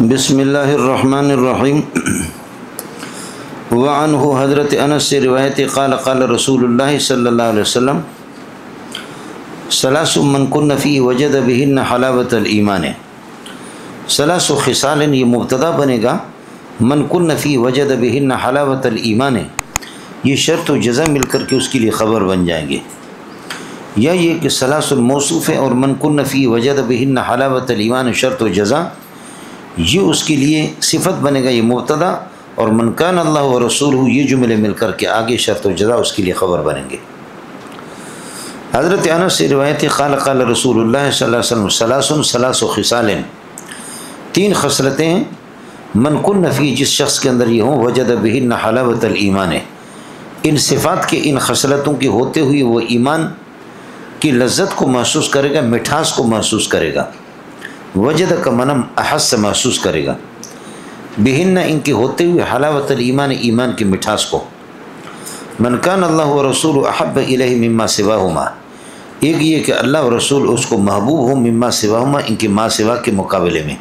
بسم اللہ الرحمن الرحیم۔ وعنہ حضرت انس سے روایت قال قال رسول اللہ صلی اللہ علیہ وسلم ثلاث من کن فیہ وجد بہن حلاوۃ الایمان۔ ثلاث خصال، یہ مبتدا بنے گا، من کن فیہ وجد بہن حلاوۃ الایمان، یہ شرط و جزا مل کر کے اس کے لیے خبر بن جائیں گے، یا یہ کہ ثلاث الموصوف ہے اور من کن فیہ وجد بہن حلاوۃ الایمان شرط و جزا، یہ اس کے لیے صفت بنے گا، یہ مبتدا، اور من کان اللہ و رسولہ یہ جملے مل کر کے آگے شرط و جزا اس کے لیے خبر بنیں گے۔ حضرت انس سے روایت قال قال رسول اللہ صلی اللہ علیہ وسلم ثلاث خصال، تین خصلتیں ہیں، من کن فی جس شخص کے اندر یہ ہوں وجد بہن حلاوۃ الایمان، ان صفات کے ان خصلتوں کے ہوتے ہوئے وہ ایمان کی لذت کو محسوس کرے گا، مٹھاس کو محسوس کرے گا، وجد کا منم احس سے محسوس کرے گا، بہن ان کے ہوتے ہوئے حلاوت الایمان ایمان کی مٹھاس کو۔ من کان اللہ و رسول احب الیہ مما سواہما، ایک یہ کہ اللہ و رسول اس کو محبوب ہوں مما سواہما ان کے ما سوا کے مقابلے میں،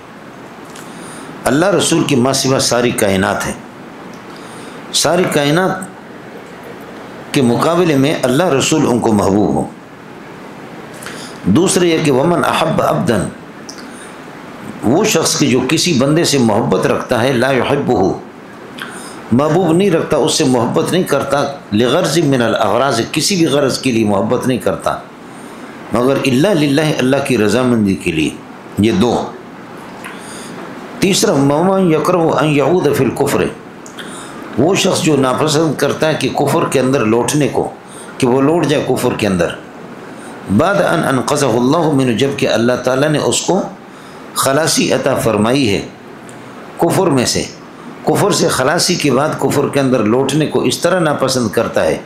اللہ رسول کی ما سوا ساری کائنات ہے، ساری کائنات کے مقابلے میں اللہ رسول ان کو محبوب ہوں۔ دوسرے یہ کہ ومن احب عبدا، وہ شخص کہ جو کسی بندے سے محبت رکھتا ہے، لا یحبہ، محبوب نہیں رکھتا، اس سے محبت نہیں کرتا، لغرض من الاغراض، کسی بھی غرض کے لیے محبت نہیں کرتا مگر الا للہ، اللہ کی رضامندی کے لیے، یہ دو۔ تیسرا ومن یکرہ ان یعود فی الکفر، وہ شخص جو ناپسند کرتا ہے کہ کفر کے اندر لوٹنے کو، کہ وہ لوٹ جائے کفر کے اندر، بعد ان انقذہ اللہ منہ، جب کہ اللہ تعالیٰ نے اس کو خلاصی عطا فرمائی ہے کفر میں سے، کفر سے خلاصی کے بعد کفر کے اندر لوٹنے کو اس طرح ناپسند کرتا ہے،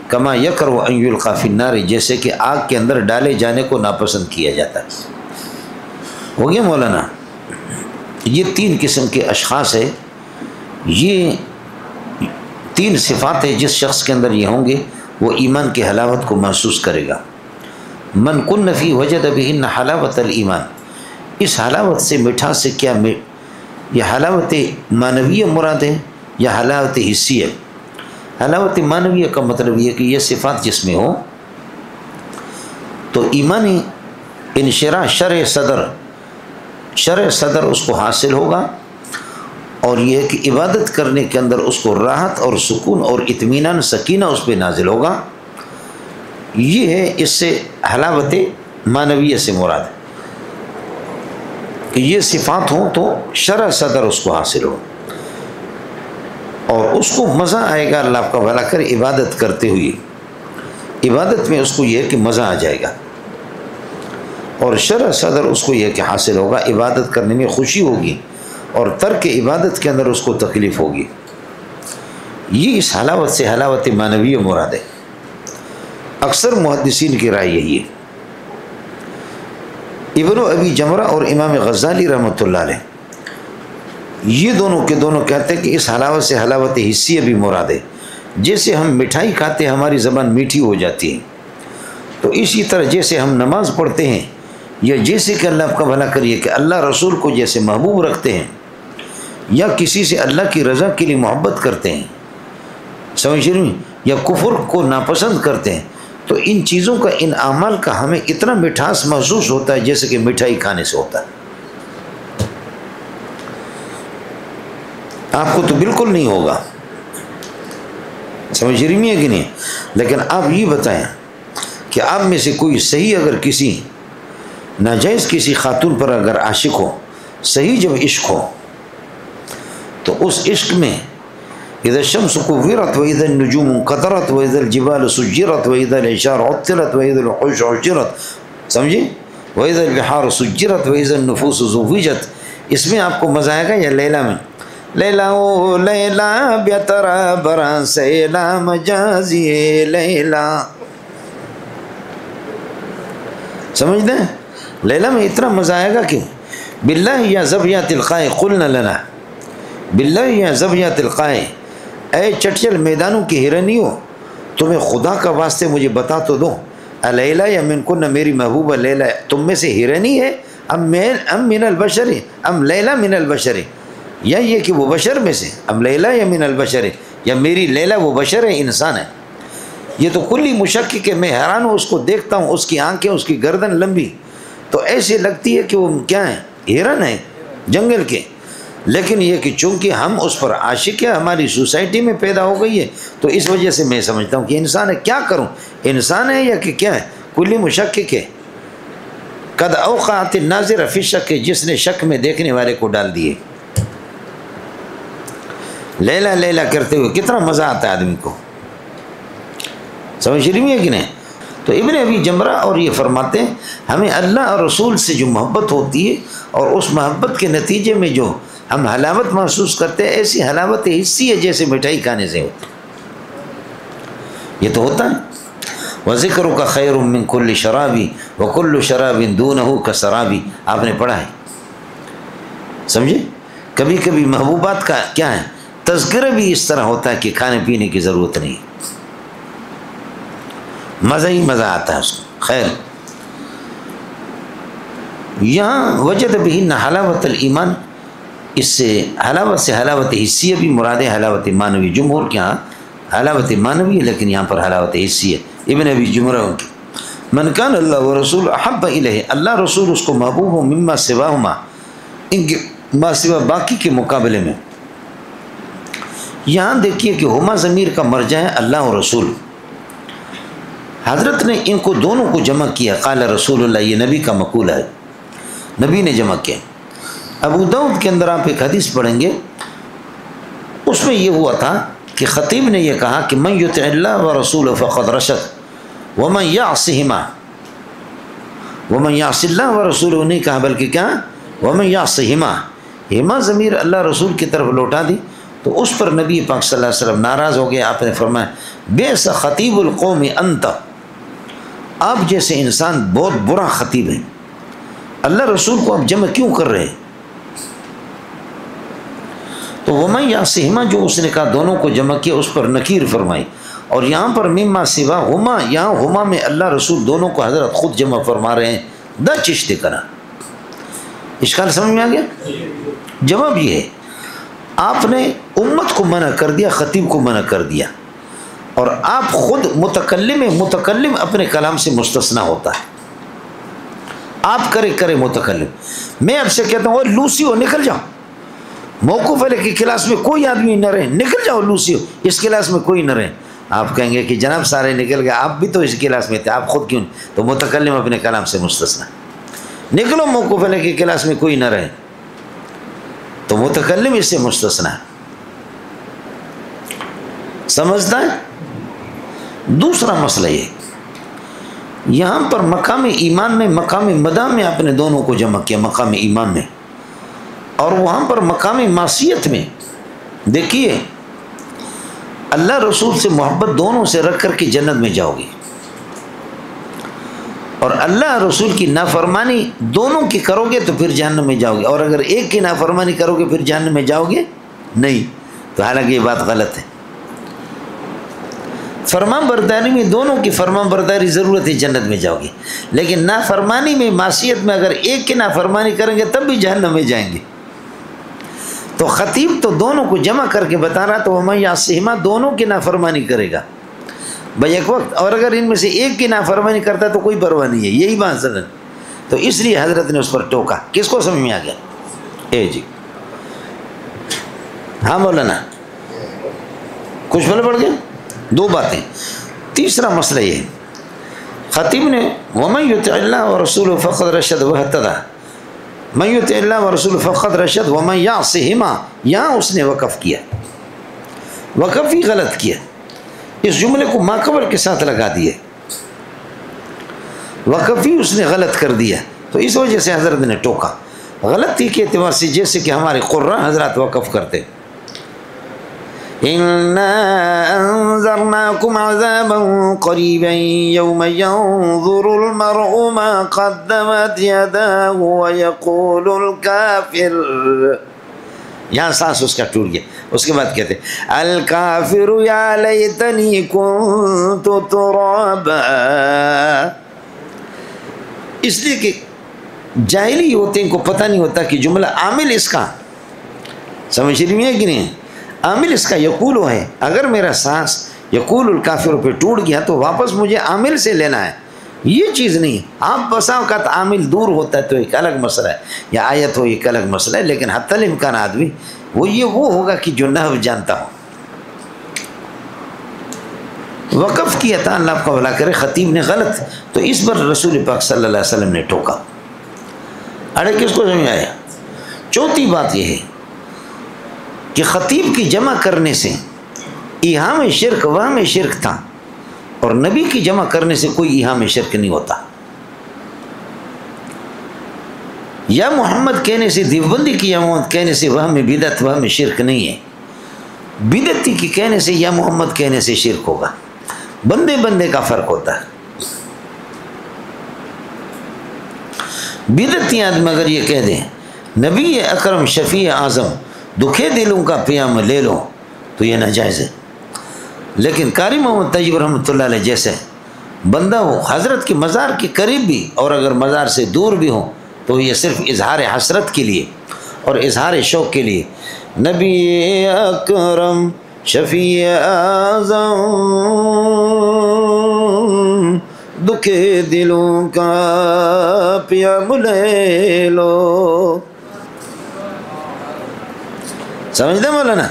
کما یکرہ ان یلقی فی النار، جیسے کہ آگ کے اندر ڈالے جانے کو ناپسند کیا جاتا ہے۔ ہو گیا مولانا؟ یہ تین قسم کے اشخاص ہے، یہ تین صفات ہے جس شخص کے اندر یہ ہوں گے وہ ایمان کی حلاوت کو محسوس کرے گا۔ من کن فی وجد بہن حلاوۃ الایمان، اس حلاوت سے مٹھاس سے کیا یہ حلاوت معنویہ مراد ہے یا حلاوت حسیہ؟ حلاوت معنویہ کا مطلب یہ کہ یہ صفات جس میں ہو تو ایمانی انشراح شرع صدر اس کو حاصل ہوگا، اور یہ کہ عبادت کرنے کے اندر اس کو راحت اور سکون اور اطمینان سکینہ اس پہ نازل ہوگا، یہ ہے اس سے حلاوت معنویہ سے مراد ہے کہ یہ صفات ہوں تو شرع صدر اس کو حاصل ہو، اور اس کو مزہ آئے گا، اللہ کا بھلا کر، عبادت کرتے ہوئے، عبادت میں اس کو یہ کہ مزہ آ جائے گا، اور شرع صدر اس کو یہ کہ حاصل ہوگا، عبادت کرنے میں خوشی ہوگی، اور ترک عبادت کے اندر اس کو تکلیف ہوگی۔ یہ اس حلاوت سے حلاوت معنویہ مراد ہے، اکثر محدثین کی رائے یہی ہے۔ ابن ابی جمرہ اور امام غزالی رحمۃ اللہ علیہ یہ دونوں کے دونوں کہتے ہیں کہ اس حلاوت سے حلاوت حسیہ بھی مراد ہے، جیسے ہم مٹھائی کھاتے ہیں ہماری زبان میٹھی ہو جاتی ہے، تو اسی طرح جیسے ہم نماز پڑھتے ہیں، یا جیسے کہ اللہ کا بھلا کریے کہ اللہ رسول کو جیسے محبوب رکھتے ہیں، یا کسی سے اللہ کی رضا کے لیے محبت کرتے ہیں، سمجھ رہے ہیں، یا کفر کو ناپسند کرتے ہیں، تو ان چیزوں کا، ان اعمال کا ہمیں اتنا مٹھاس محسوس ہوتا ہے جیسے کہ مٹھائی کھانے سے ہوتا ہے۔ آپ کو تو بالکل نہیں ہوگا، سمجھ رہی ہے کہ نہیں؟ لیکن آپ یہ بتائیں کہ آپ میں سے کوئی صحیح اگر کسی ناجائز کسی خاتون پر اگر عاشق ہو، صحیح جب عشق ہو، تو اس عشق میں اذا الشمس كورت واذا النجوم انقطرت واذا الجبال سجرت واذا العشار عطلت واذا الوحوش حشرت، سمجھے، واذا البحار سجرت واذا النفوس زوجت، اس میں آپ کو مزہ آئے گا یا لیلا میں؟ لیلا او لیلا بیترا برا سیلا مجازی لیلا، سمجھ دیں؟ لیلا میں اتنا مزہ آئے گا کہ باللہ یا زبیات القائے قلنا لنا، باللہ یا زبیات القائے، اے چٹچل میدانوں کی ہرنیوں، تمہیں خدا کا واسطے مجھے بتا تو دو، لیلا یا من کن، میری محبوبہ لیلا تم میں سے ہرنی ہے، ام من البشر ام لیلہ من البشر، یا یہ کہ وہ بشر میں سے، ام لیلہ یا من البشر، یا میری لیلہ وہ بشر ہے، انسان ہے. یہ تو کلی مشکک ہے. میں حیران ہوں، اس کو دیکھتا ہوں، اس کی آنکھیں، اس کی گردن لمبی تو ایسی لگتی ہے کہ وہ کیا ہے، ہرن ہے جنگل کے. لیکن یہ کہ چونکہ ہم اس پر عاشق ہے، ہماری سوسائٹی میں پیدا ہو گئی ہے، تو اس وجہ سے میں سمجھتا ہوں کہ انسان ہے. کیا کروں، انسان ہے یا کہ کیا ہے، کلی مشکک ہے. قد اوقعت الناظر فی الشک، جس نے شک میں دیکھنے والے کو ڈال دیے. لیلا لیلا کرتے ہوئے کتنا مزہ آتا ہے آدمی کو، سمجھ رہی ہے کہ نہیں. تو ابن ابی جمرہ اور یہ فرماتے ہیں ہمیں اللہ اور رسول سے جو محبت ہوتی ہے اور اس محبت کے نتیجے میں جو ہم حلاوت محسوس کرتے ہیں، ایسی حلاوت حسی ہے جیسے مٹھائی کھانے سے ہوتی. یہ تو ہوتا ہے. وَذِكْرُكَ خَيْرٌ مِّن كُلِّ شَرَابٍ وَكُلُّ شَرَابٍ دُونَهُ كَسَرَابٍ. آپ نے پڑھا ہے، سمجھے. کبھی کبھی محبوبات کا کیا ہے تذکرہ بھی اس طرح ہوتا ہے کہ کھانے پینے کی ضرورت نہیں، مزہ ہی مزہ آتا ہے اس کو. خیر، یہاں وجد بہن حلاوت الایمان، اس سے حلاوت سے حلاوت حسیہ بھی مراد ہے، حلاوت معنوی. جمہور کے ہاں حلاوت معنوی ہے، لیکن یہاں پر حلاوت حسیہ. ابن ابی جمرہ کی من کان اللہ ورسول احب الیہ، اللہ رسول اس کو محبوب ہو، مما سواہما، ان کے ما سوا باقی کے مقابلے میں. یہاں دیکھیے کہ ہما ضمیر کا مرجع ہے اللہ و رسول. حضرت نے ان کو دونوں کو جمع کیا، قال رسول اللہ، یہ نبی کا مقولہ ہے، نبی نے جمع کیا. ابو داؤد کے اندر آپ ایک حدیث پڑھیں گے، اس میں یہ ہوا تھا کہ خطیب نے یہ کہا کہ من یطع اللہ ورسولہ فقد رشد ومن یعصہما، ومن یعص اللہ ورسولہ نہیں کہا بلکہ کیا ومن یعصہما. ہما ضمیر اللہ رسول کی طرف لوٹا دی، تو اس پر نبی پاک صلی اللہ علیہ وسلم ناراض ہو گئے. آپ نے فرمایا بیس خطیب القوم انت، آپ جیسے انسان بہت برا خطیب ہے، اللہ رسول کو آپ جمع کیوں کر رہے ہیں. تو ومن یعصہما جو اس نے کہا دونوں کو جمع کیا، اس پر نکیر فرمائی. اور یہاں پر مما سوا ہما، یہاں ہما میں اللہ رسول دونوں کو حضرت خود جمع فرما رہے ہیں. دا چشتے کرا، اشکال سمجھ میں آ گیا. جواب یہ ہے آپ نے امت کو منع کر دیا، خطیب کو منع کر دیا، اور آپ خود متکلم ہیں. متکلم اپنے کلام سے مستثنا ہوتا ہے. آپ کرے متکلم. میں اب سے کہتا ہوں اور لوسی ہو نکل جاؤ، موقوف علیہ کی کلاس میں کوئی آدمی نہ رہے، نکل جاؤ لوسی ہو، اس کلاس میں کوئی نہ رہے. آپ کہیں گے کہ جناب سارے نکل گئے، آپ بھی تو اس کلاس میں تھے، آپ خود کیوں؟ تو متکلم اپنے کلام سے مستثنا. نکلو موقوف علیہ کی کلاس میں کوئی نہ رہے، تو متکلم اس سے مستثنا. سمجھتا ہے. دوسرا مسئلہ یہ، یہاں پر مقام ایمان میں، مقام مدح میں آپ نے دونوں کو جمع کیا، مقام ایمان میں، اور وہاں پر مقام معصیت میں. دیکھیے اللہ رسول سے محبت دونوں سے رکھ کر کے جنت میں جاؤ گے، اور اللہ رسول کی نافرمانی دونوں کی کرو گے تو پھر جہنم میں جاؤ گے، اور اگر ایک کی نافرمانی کرو گے پھر جہنم میں جاؤ گے نہیں. تو حالانکہ یہ بات غلط ہے. فرمان برداری میں دونوں کی فرمان برداری ضرورت ہے، جنت میں جاؤ گے. لیکن نافرمانی میں، معصیت میں اگر ایک کی نافرمانی کریں گے تب بھی جہنم میں جائیں گے. تو خطیب تو دونوں کو جمع کر کے بتا رہا، تو ومن یعصہما دونوں کی نافرمانی کرے گا بھائی ایک وقت، اور اگر ان میں سے ایک کی نافرمانی کرتا ہے تو کوئی پرواہ نہیں ہے. یہی بات سن. تو اس لیے حضرت نے اس پر ٹوکا. کس کو سمجھ میں آ گیا؟ جی ہاں مولانا کچھ بھلے پڑ گیا. دو باتیں. تیسرا مسئلہ یہ ہے، خطیب نے ومن یطع اللہ ورسولہ فقد رشد واہتدی، من یطع اللہ ورسولہ فقد رشد ومن یعصہما، یہاں اس نے وقف کیا، وقف ہی غلط کیا. اس جملے کو ماقبل کے ساتھ لگا دیا، وقف ہی اس نے غلط کر دیا. تو اس وجہ سے حضرت نے ٹوکا. غلطی کے اعتبار سے جیسے کہ ہمارے قراء حضرات وقف کرتے، اِنَّا أَنذَرْنَاكُمْ عَذَابًا قَرِيبًا يَوْمَ يَنظُرُ الْمَرْءُ مَا قَدَّمَتْ يَدَاهُ وَيَقُولُ الْكَافِرُ، یہاں سانس اس کا ٹوٹ گیا. اس کے بعد کہتے الکافر یا لیتنی کنت ترابا، اس لیے کہ جاہلی ہوتے ہیں، ان کو پتہ نہیں ہوتا کہ جملہ عامل اس کا، سمجھ رہی ہے کہ نہیں، عامل اس کا یقول ہے. اگر میرا سانس یقول الکافر پہ ٹوٹ گیا تو واپس مجھے عامل سے لینا ہے، یہ چیز نہیں. آپ بسا اوقات عامل دور ہوتا ہے تو ایک الگ مسئلہ ہے، یا آیت ہو ایک الگ مسئلہ ہے، لیکن حتی الامکان آدمی وہ ہوگا کہ جو نحو جانتا ہو. وقف کیا تھا، اللہ آپ کا بھلا کرے، خطیب نے غلط، تو اس پر رسول پاک صلی اللہ علیہ وسلم نے ٹوکا. اڑے کس کو سمجھ آیا؟ چوتھی بات یہ ہے کہ خطیب کی جمع کرنے سے ایہام شرک وہم شرک تھا، اور نبی کی جمع کرنے سے کوئی ایہام شرک نہیں ہوتا. یا محمد کہنے سے، دیوبندی کی یا محمد کہنے سے وہم بدعت وہم شرک نہیں ہے. بدعتی کی کہنے سے یا محمد کہنے سے شرک ہوگا. بندے بندے کا فرق ہوتا ہے. بدعتی آدمی اگر یہ کہہ دیں نبی اکرم شفیع اعظم دکھے دلوں کا پیام لے لو تو یہ ناجائز ہے. لیکن قاری محمد طیب رحمۃ اللہ علیہ جیسے بندہ ہو حضرت کے مزار کے قریب بھی اور اگر مزار سے دور بھی ہو تو یہ صرف اظہار حسرت کے لیے اور اظہار شوق کے لیے نبی اکرم شفیع اعظم دکھے دلوں کا پیام لے لو. سمجھتے مولانا؟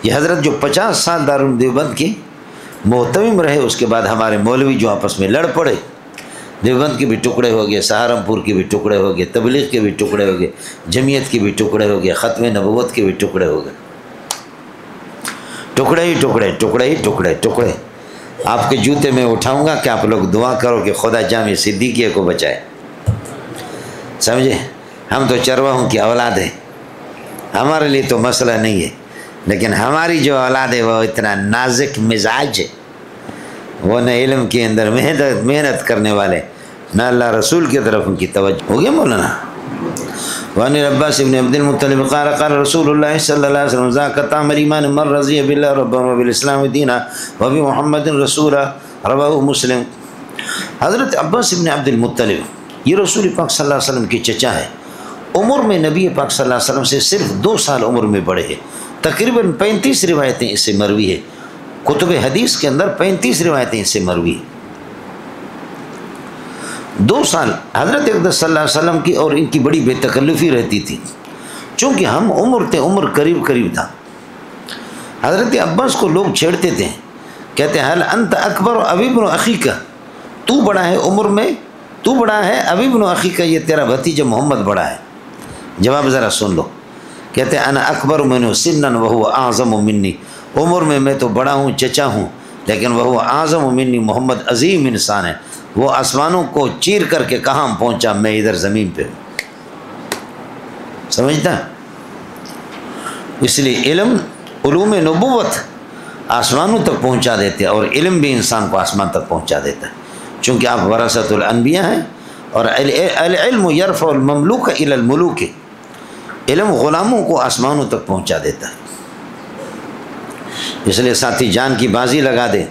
یہ حضرت جو 50 سال دارالعلوم دیوبند کے محتمم رہے، اس کے بعد ہمارے مولوی جو آپس میں لڑ پڑے، دیوبند کے بھی ٹکڑے ہو گئے، سہارنپور کے بھی ٹکڑے ہو گئے، تبلیغ کے بھی ٹکڑے ہو گئے، جمعیت کے بھی ٹکڑے ہو گئے، ختم نبوت کے بھی ٹکڑے ہو گئے. ٹکڑے ہی ٹکڑے ٹکڑے ہی ٹکڑے ٹکڑے. آپ کے جوتے میں اٹھاؤں گا کہ آپ لوگ دعا کرو کہ خدا جامع صدیقیہ کو بچائے. سمجھے؟ ہم تو چرواہوں کی اولاد ہیں، ہمارے لیے تو مسئلہ نہیں ہے، لیکن ہماری جو اولاد ہے وہ اتنا نازک مزاج ہے، وہ نہ علم کے اندر محنت کرنے والے، نہ اللہ رسول کی طرف ان کی توجہ. ہو گیا مولانا؟ وعن عباس بن عبد المطلب قال قال رسول اللہ صلی اللہ علیہ وسلم ذاک طعم الایمان من رضی باللہ ربا وبالاسلام دینا وبمحمد رسولا. رواہ مسلم. حضرت عباس بن عبد المطلب یہ رسول پاک صلی اللہ علیہ وسلم کے چچا ہے. عمر میں نبی پاک صلی اللہ علیہ وسلم سے صرف 2 سال عمر میں بڑے ہیں. تقریباً 35 روایتیں اس سے مروی ہے. کتب حدیث کے اندر 35 روایتیں اس سے مروی ہیں. 2 سال حضرت اقدس صلی اللہ علیہ وسلم کی اور ان کی بڑی بے تکلفی رہتی تھی، چونکہ ہم عمر تھے، عمر قریب قریب تھا. حضرت عباس کو لوگ چھیڑتے تھے، کہتے ہیں حل انت اکبر ابی ابن اخیک، تو بڑا ہے عمر میں، تو بڑا ہے، ابی ابن اخیک یہ تیرا بھتیجا محمد بڑا ہے. جواب ذرا سن لو. کہتے ہیں انا اکبر منہ سنا وہو اعظم منی، عمر میں تو بڑا ہوں، چچا ہوں، لیکن وہ اعظم منی، محمد عظیم انسان ہے، وہ آسمانوں کو چیر کر کے کہاں پہنچا، میں ادھر زمین پہ ہوں. سمجھتا؟ اس لیے علوم نبوت آسمانوں تک پہنچا دیتے اور علم بھی انسان کو آسمان تک پہنچا دیتا ہے، چونکہ آپ ورثۃ الانبیاء ہیں. اور العلم یرفع المملوک الی الملوک، علم غلاموں کو آسمانوں تک پہنچا دیتا ہے. اس لیے ساتھی جان کی بازی لگا دے،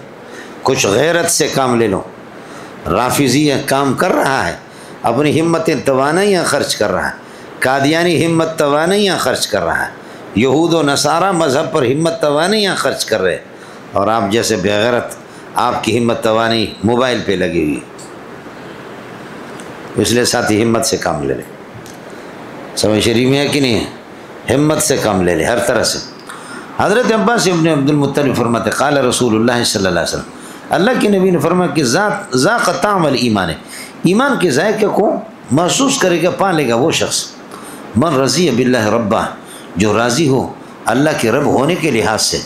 کچھ غیرت سے کام لے لو. رافضی کام کر رہا ہے، اپنی ہمتیں توانائیاں خرچ کر رہا ہے. قادیانی ہمت توانائیاں خرچ کر رہا ہے. یہود و نصارہ مذہب پر ہمت توانائیاں خرچ کر رہے، اور آپ جیسے بغیرت آپ کی ہمت توانائی موبائل پہ لگی ہوئی. اس لیے ساتھی ہمت سے کام لے لے. سمجھ شریف میں ہے کہ نہیں ہے؟ ہمت سے کام لے لے ہر طرح سے. حضرت عباس ابن عبد المطلب فرماتے قال رسول اللہ صلی اللہ علیہ وسلم، اللہ کے نبی نے فرمایا کہ ذاق طعم الایمان، ایمان کے ذائقے کو محسوس کرے گا، پا لے گا وہ شخص من رضی باللہ ربا، جو راضی ہو اللہ کے رب ہونے کے لحاظ سے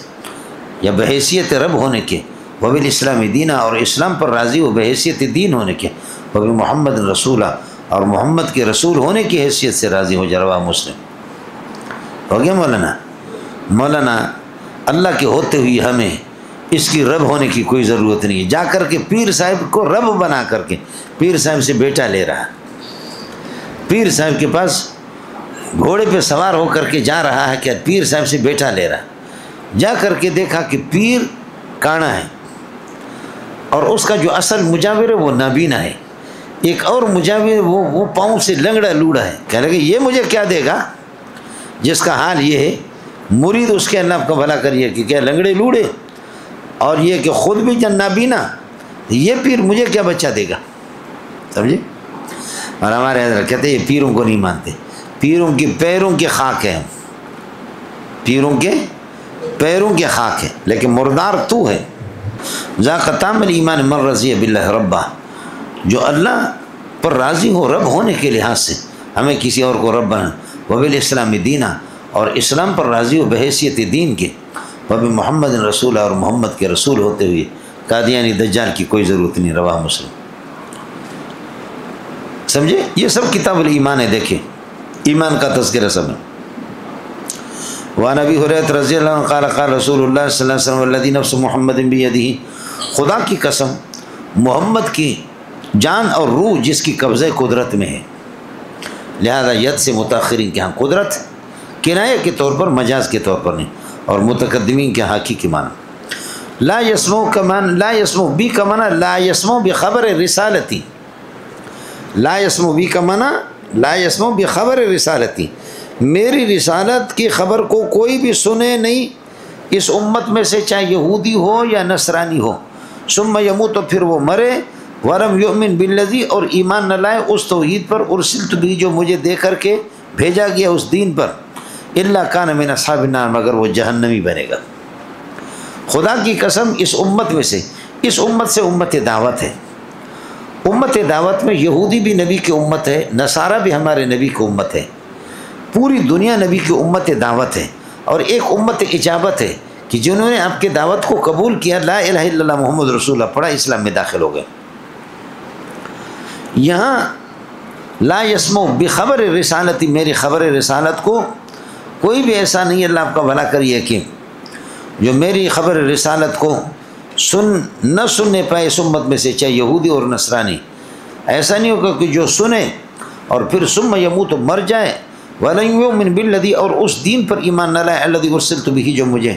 یا بحیثیت رب ہونے کے، وبالاسلام دینا، اور اسلام پر راضی ہو بحیثیت دین ہونے کے، وبمحمد رسولہ، اور محمد کے رسول ہونے کی حیثیت سے راضی ہو. رواہ مسلم. ہو گیا مولانا؟ مولانا اللہ کے ہوتے ہوئے ہمیں اس کی رب ہونے کی کوئی ضرورت نہیں ہے. جا کر کے پیر صاحب کو رب بنا کر کے پیر صاحب سے بیٹا لے رہا، پیر صاحب کے پاس گھوڑے پہ سوار ہو کر کے جا رہا ہے کہ پیر صاحب سے بیٹا لے رہا. جا کر کے دیکھا کہ پیر کانا ہے اور اس کا جو اصل مجاور ہے وہ نابینا ہے. ایک اور مجاور وہ پاؤں سے لنگڑا لوڑا ہے، کہنے لگے یہ مجھے کیا دے گا جس کا حال یہ ہے، مرید اس کے اللہ کا بھلا کریے کہ کیا لنگڑے لوڑے، اور یہ کہ خود بھی جنابینا، یہ پیر مجھے کیا بچہ دے گا، سمجھے؟ اور ہمارے حضرت کہتے ہیں یہ پیروں کو نہیں مانتے، پیروں کی پیروں کی خاک ہے، پیروں کے پیروں کی خاک ہے، لیکن مردار تو ہے۔ ذاق طعم الایمان من رضی باللہ ربا، جو اللہ پر راضی ہو رب ہونے کے لحاظ سے، ہمیں کسی اور کو رب بنا، وبالاسلام دینا، اور اسلام پر راضی ہو بحیثیت دین کے، وبمحمد رسول، اور محمد کے رسول ہوتے ہوئے قادیانی دجال کی کوئی ضرورت نہیں، رواہ مسلم۔ سمجھے؟ یہ سب کتاب الایمان ہے، دیکھیں ایمان کا تذکرہ سب ہے۔ وعن ابی ہریرہ رضی اللہ عنہ قال قال رسول اللہ صلی اللہ علیہ وسلم والذی نفس محمد بیدہ، خدا کی قسم محمد کی جان اور روح جس کی قبضہ قدرت میں ہے، لہذا ید سے متاخرین کے ہاں قدرت کنایہ کے طور پر، مجاز کے طور پر نہیں، اور متقدمین کے حقیقی معنی۔ لا یسمو کمان لا یسمو بی کمانا لا یسمو بخبر رسالتی، لا یسمو بی کمانا لا یسمو بخبر رسالتی، میری رسالت کی خبر کو کوئی بھی سنے نہیں اس امت میں سے، چاہے یہودی ہو یا نصرانی ہو، ثم یموت، تو پھر وہ مرے، ورم یؤمن بالذی، اور ایمان نہ لائے اس توحید پر، ارسلت بھی جو مجھے دے کر کے بھیجا گیا اس دین پر، الا کان من اصحاب النار، مگر وہ جہنمی بنے گا۔ خدا کی قسم اس امت میں سے، اس امت سے امت دعوت ہے، امت دعوت میں یہودی بھی نبی کی امت ہے، نصارہ بھی ہمارے نبی کی امت ہے، پوری دنیا نبی کی امت دعوت ہے، اور ایک امت اجابت ہے کہ جنہوں نے آپ کے دعوت کو قبول کیا، لا الہ الا اللہ محمد رسول اللہ پڑھا، اسلام میں داخل ہو گئے۔ یہاں لا یسمو بخبر رسالتی، میری خبر رسالت کو کوئی بھی ایسا نہیں، اللہ آپ کا بھلا کریے، کہ جو میری خبر رسالت کو نہ سننے پائے اس امت میں سے، چاہے یہودی اور نصرانی، ایسا نہیں ہوگا کہ جو سنے اور پھر ثم یموت تو مر جائے، وَلَن يُؤْمِنْ بِالَّذِي، اور اس دین پر ایمان نہ لائے، الَّذِي أُرْسِلْتُ بِهِ، جو مجھے،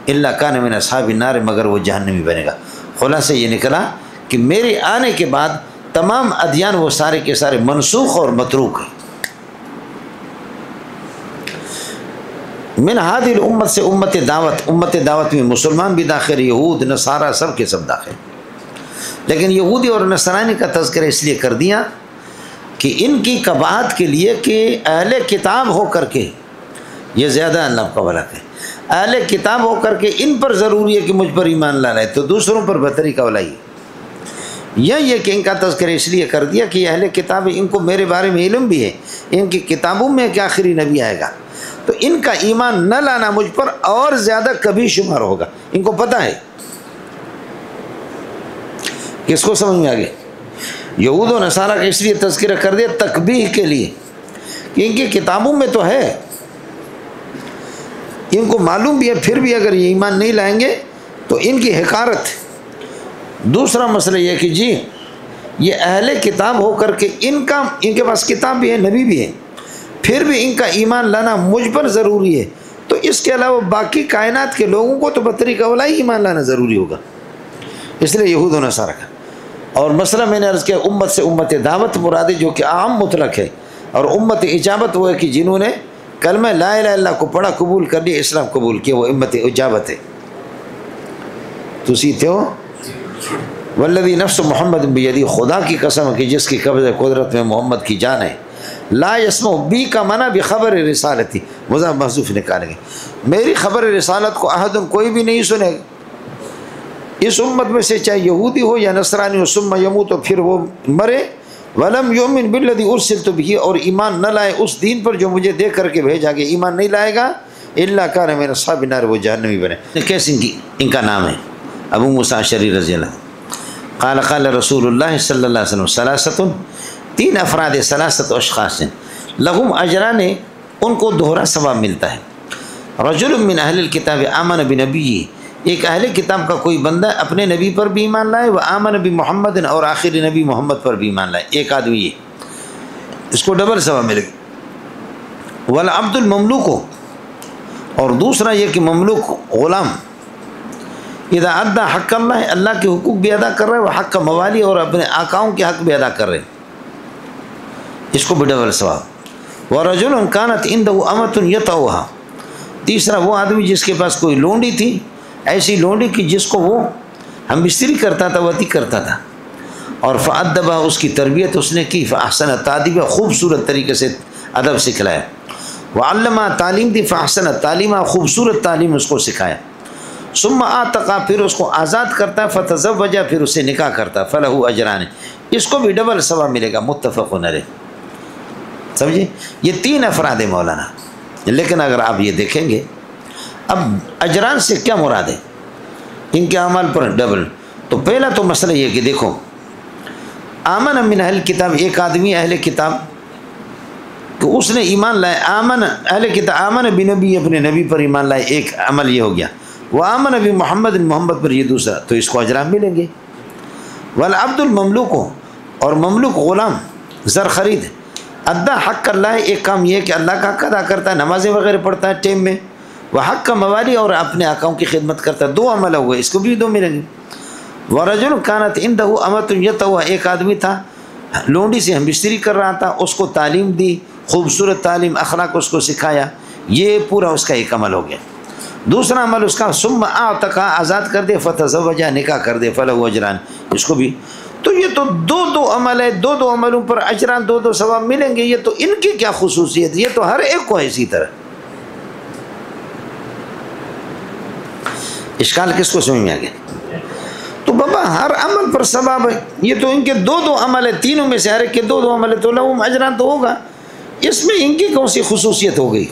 إِلَّا كَانَ مِنْ أَصْحَابِ النَّارِ، مگر وہ جہنمی بنے گا۔ خلاصہ یہ نکلا کہ میرے آنے کے بعد تمام ادیان وہ سارے کے سارے منسوخ اور متروک ہیں۔ من هذه الامت سے امت دعوت میں مسلمان بھی داخل، یہود نصارہ سب کے سب داخل، لیکن یہودی اور نصرانی کا تذکرہ اس لیے کر دیا کہ ان کی قباحت کے لیے کہ اہل کتاب ہو کر کے، یہ زیادہ اللہ کا بھلا ہے، اہل کتاب ہو کر کے ان پر ضروری ہے کہ مجھ پر ایمان لانا ہے، تو دوسروں پر بطری کا ولائی، یہ کہ ان کا تذکرہ اس لیے کر دیا کہ اہل کتاب، ان کو میرے بارے میں علم بھی ہے، ان کی کتابوں میں کہ آخری نبی آئے گا، تو ان کا ایمان نہ لانا مجھ پر اور زیادہ کبھی شمار ہوگا، ان کو پتہ ہے۔ کس کو سمجھ میں آگے؟ یہود و نصارہ کا اس لیے تذکرہ کر دیا تقبیح کے لیے کہ ان کی کتابوں میں تو ہے، ان کو معلوم بھی ہے، پھر بھی اگر یہ ایمان نہیں لائیں گے تو ان کی حقارت۔ دوسرا مسئلہ یہ کہ جی یہ اہل کتاب ہو کر کے ان کے پاس کتاب بھی ہے، نبی بھی ہے، پھر بھی ان کا ایمان لانا مجھ پر ضروری ہے، تو اس کے علاوہ باقی کائنات کے لوگوں کو تو بطریقہ اولا ہی ایمان لانا ضروری ہوگا، اس لیے یہود و نصارہ کا۔ اور مسئلہ میں نے عرض کیا، امت سے امت دعوت مراد ہے، جو کہ عام مطلق ہے، اور امت اجابت وہ ہے کہ جنہوں نے کلمہ لا الہ الا اللہ کو پڑھا، قبول کر لیا، اسلام قبول کیا، وہ امت اجابت ہے۔ تو سیتے ہو، والذی نفس محمد بیدی، خدا کی قسم کہ جس کی قبضہ قدرت میں محمد کی جان ہے، لا یسمع بی کا معنی بخبر رسالتی، مضاف محذوف نکالیں گے، میری خبر رسالت کو احد کوئی بھی نہیں سنے گا اس امت میں سے، چاہے یہودی ہو یا نصرانی ہو، ثم یموت، تو پھر وہ مرے، ولم یؤمن بالذی ارسلت بہ، اور ایمان نہ لائے اس دین پر جو مجھے دے کر کے بھیجا گیا، ایمان نہیں لائے گا، الا کان من اصحاب النار، وہ جہنمی بنے۔ کیسے ان کا نام ہے ابو موسیٰ اشعری رضی اللہ عنہ، قال قال رسول اللہ صلی اللہ علیہ وسلم، ثلاثۃ، تین افراد، ثلاثۃ اشخاص ہیں، لہم اجران، ان کو دوہرا ثواب ملتا ہے، رجل من اہل الکتاب آمن بنبی، ایک اہل کتاب کا کوئی بندہ اپنے نبی پر بھی ایمان لائے، وہ آمن بمحمد، اور آخری نبی محمد پر بھی ایمان لائے، ایک آدمی یہ، اس کو ڈبل ثواب ملے گا۔ والعبد المملوک، اور دوسرا یہ کہ مملوک غلام، اذا ادا حق اللہ، اللہ کے حقوق بھی ادا کر رہے، وہ حق کا موالی، اور اپنے آقاؤں کے حق بھی ادا کر رہے، اس کو بھی ڈبل ثواب. وَرَجُلٌ كَانَتْ عِنْدَهُ أَمَةٌ يَطَعُهَا. تیسرا وہ آدمی جس کے پاس کوئی لونڈی تھی، ایسی لونڈی کی جس کو وہ ہم بستری کرتا تھا، وتی کرتا تھا، اور فَأَدَّبَهَا اس کی تربیت اس نے کی، فَأَحْسَنَ تَأْدِيبَهَا خوبصورت طریقے سے ادب سکھلایا، وَعَلَّمَهَا تعلیم دی، فَأَحْسَنَ تَعْلِيمَهَا خوبصورت تعلیم اس کو سکھایا، ثم آتقا پھر اس کو آزاد کرتا ہے، فتزوجا پھر اسے نکاح کرتا، فلہ اجران اس کو بھی ڈبل ثواب ملے گا، متفق علیہ. سمجھے؟ یہ 3 افراد ہیں مولانا. لیکن اگر آپ یہ دیکھیں گے اب اجران سے کیا مراد ہے، ان کے اعمال پر ڈبل. تو پہلا تو مسئلہ یہ کہ دیکھو آمن من اہل کتاب، ایک آدمی اہل کتاب تو اس نے ایمان لایا، آمن اہل کتاب آمن بنبی، اپنے نبی پر ایمان لائے، ایک عمل یہ ہو گیا. وہ آمن نبی محمد پر یہ دوسرا، تو اس کو اجران ملیں گے. والعبد المملوک اور مملوک غلام زر خرید، ادا حق اللہ، ایک کام یہ ہے کہ اللہ کا حق ادا کرتا ہے، نمازیں وغیرہ پڑھتا ہے ٹائم میں، وہ حق کا موالی اور اپنے آقاؤں کی خدمت کرتا ہے. 2 عمل ہوئے، اس کو بھی 2 ملیں گے. ورجل كانت عنده امۃ یطوع، ایک آدمی تھا لونڈی سے ہم بستری کر رہا تھا، اس کو تعلیم دی، خوبصورت تعلیم، اخلاق اس کو سکھایا، یہ پورا اس کا ایک عمل ہو گیا. دوسرا عمل اس کا ثم اعتق، آزاد کر دے، فتزوج، نکاح کر دے، فلہ اجران اس کو بھی. تو یہ تو 2 عمل ہے، 2 عملوں پر اجران 2 ثواب ملیں گے. یہ تو ان کی کیا خصوصیت، یہ تو ہر ایک کو ہے اسی طرح. اشکال کس کو سمجھ میں آ گیا؟ تو بابا ہر عمل پر ثواب ہے، یہ تو ان کے 2 عمل ہے، تینوں میں سے ہر ایک کے 2 عمل ہے، تو لہم اجران تو ہوگا. اس میں ان کی کون سی خصوصیت ہو گئی؟